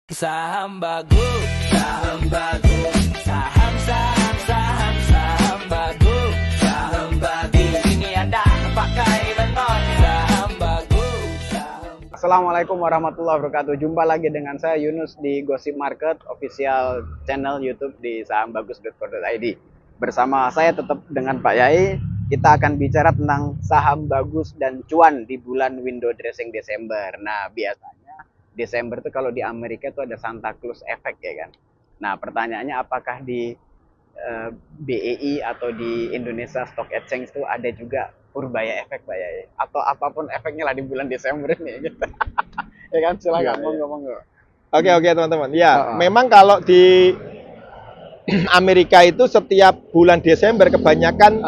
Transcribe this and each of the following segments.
Saham bagus, saham bagus, saham saham saham saham bagus, saham bagus. Ini ada pakai beton, saham bagus, saham. Assalamualaikum warahmatullahi wabarakatuh. Jumpa lagi dengan saya Yunus di Gosip Market official channel YouTube di sahambagus.co.id. Bersama saya tetap dengan Pak Yai. Kita akan bicara tentang saham bagus dan cuan di bulan window dressing Desember. Nah, biasanya Desember itu kalau di Amerika itu ada Santa Claus Effect ya kan. Nah, pertanyaannya apakah di BEI atau di Indonesia Stock Exchange itu ada juga Purbaya Effect Pak Yai? Atau apapun efeknya lah di bulan Desember ini gitu. Ya kan, silakan monggo. Oke teman-teman. Ya, memang kalau di Amerika itu setiap bulan Desember kebanyakan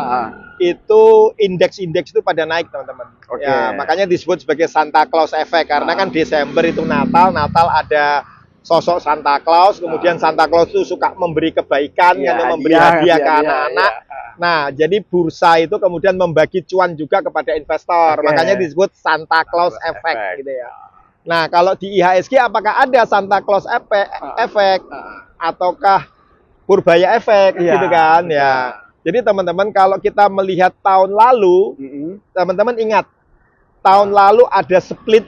itu indeks itu pada naik teman-teman. Oke. Ya, makanya disebut sebagai Santa Claus Effect karena kan Desember itu Natal ada sosok Santa Claus, kemudian Santa Claus itu suka memberi kebaikan atau memberi hadiah ke anak-anak. Nah, jadi bursa itu kemudian membagi cuan juga kepada investor. Makanya disebut Santa Claus Effect gitu ya. Nah, kalau di IHSG apakah ada Santa Claus Effect ataukah Purbaya Effect gitu kan ya. Jadi teman-teman kalau kita melihat tahun lalu, teman-teman ingat tahun lalu ada split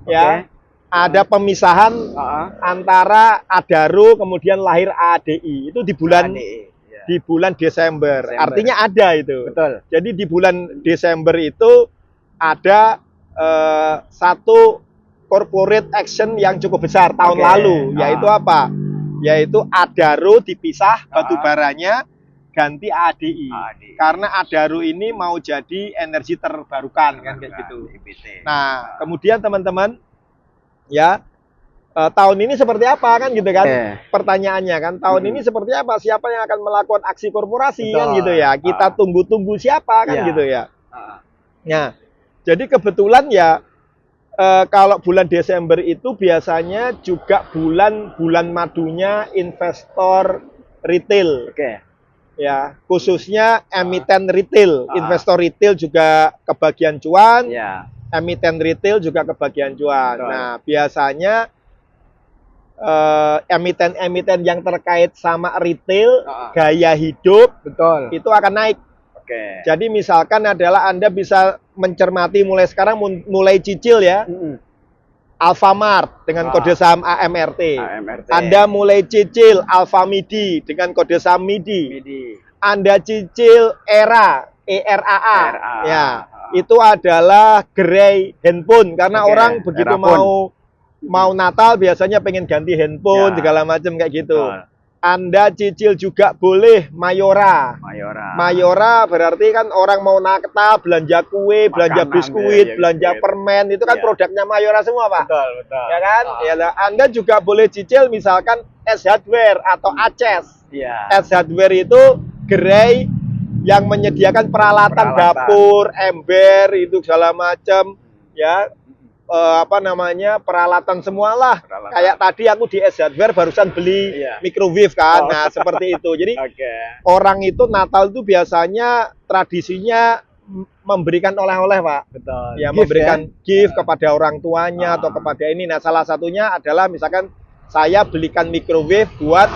ya, ada pemisahan antara Adaro kemudian lahir ADI itu di bulan Desember. Artinya ada itu. Betul. Jadi di bulan Desember itu ada satu corporate action yang cukup besar tahun lalu, yaitu apa? Yaitu Adaro dipisah batubaranya ganti ADI. Karena Adaro ini mau jadi energi terbarukan kan kayak gitu. Nah, kemudian teman-teman ya tahun ini seperti apa kan gitu kan? Pertanyaannya kan tahun ini seperti apa? Siapa yang akan melakukan aksi korporasi kan gitu ya? Kita tunggu-tunggu siapa kan gitu ya. Nah, jadi kebetulan ya kalau bulan Desember itu biasanya juga bulan madunya investor retail. Ya, khususnya emiten retail, investor retail juga kebagian cuan, emiten retail juga kebagian cuan. Nah, biasanya emiten-emiten yang terkait sama retail, gaya hidup, itu akan naik. Jadi misalkan adalah Anda bisa mencermati mulai sekarang, mulai cicil ya, Alfamart dengan kode saham AMRT. Anda mulai cicil Alfamidi dengan kode saham MIDI. Anda cicil ERA, ERAA. Ya, itu adalah gerai handphone karena orang begitu mau Natal biasanya pengen ganti handphone segala macam kayak gitu. Anda cicil juga boleh Mayora. Mayora berarti kan orang mau Natal belanja kue, belanja biskuit, belanja permen, itu kan produknya Mayora semua, Pak. Betul. Ya kan? Ya, Anda juga boleh cicil misalkan S Hardware atau Aces. S Hardware itu gerai yang menyediakan peralatan dapur, ember, itu segala macam ya. Peralatan semualah. Kayak tadi aku di S Hardware barusan beli microwave kan. Nah, seperti itu. Jadi orang itu Natal itu biasanya tradisinya memberikan oleh-oleh, Pak. Betul. Ya, memberikan gift kepada orang tuanya atau kepada ini. Nah, salah satunya adalah misalkan saya belikan microwave buat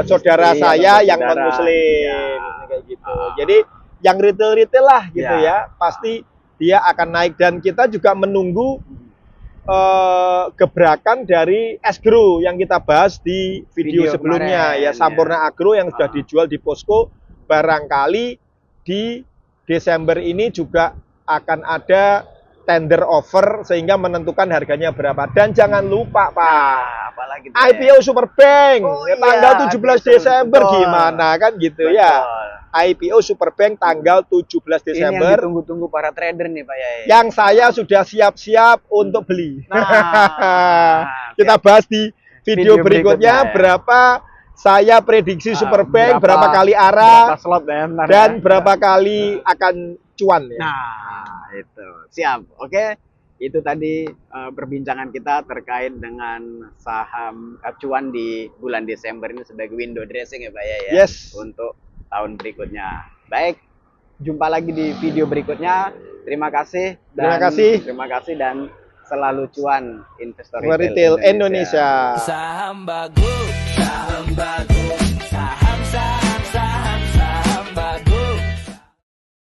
saudara saya yang non-muslim kayak gitu. Jadi yang retail lah gitu ya, pasti dia akan naik. Dan kita juga menunggu gebrakan dari Esgro yang kita bahas di video sebelumnya kemarin, ya Sampurna Agro yang sudah dijual di Posko. Barangkali di Desember ini juga akan ada tender offer sehingga menentukan harganya berapa. Dan jangan lupa, Pak, apalagi IPO Superbank tanggal 17 Desember gimana kan gitu ya. IPO Superbank tanggal 17 Desember. Ini yang ditunggu-tunggu para trader nih, Pak Yai. Yang saya sudah siap-siap untuk beli. Kita bahas di video berikutnya berapa saya prediksi Superbank, berapa kali arah, berapa slot dan berapa kali akan cuan ya. Nah, itu. Siap. Oke. Itu tadi perbincangan kita terkait dengan saham cuan di bulan Desember ini sebagai window dressing ya, Pak Yai ya. Yes. Untuk tahun berikutnya. Baik, jumpa lagi di video berikutnya. Terima kasih dan selalu cuan investor Retail Indonesia. Saham bagus.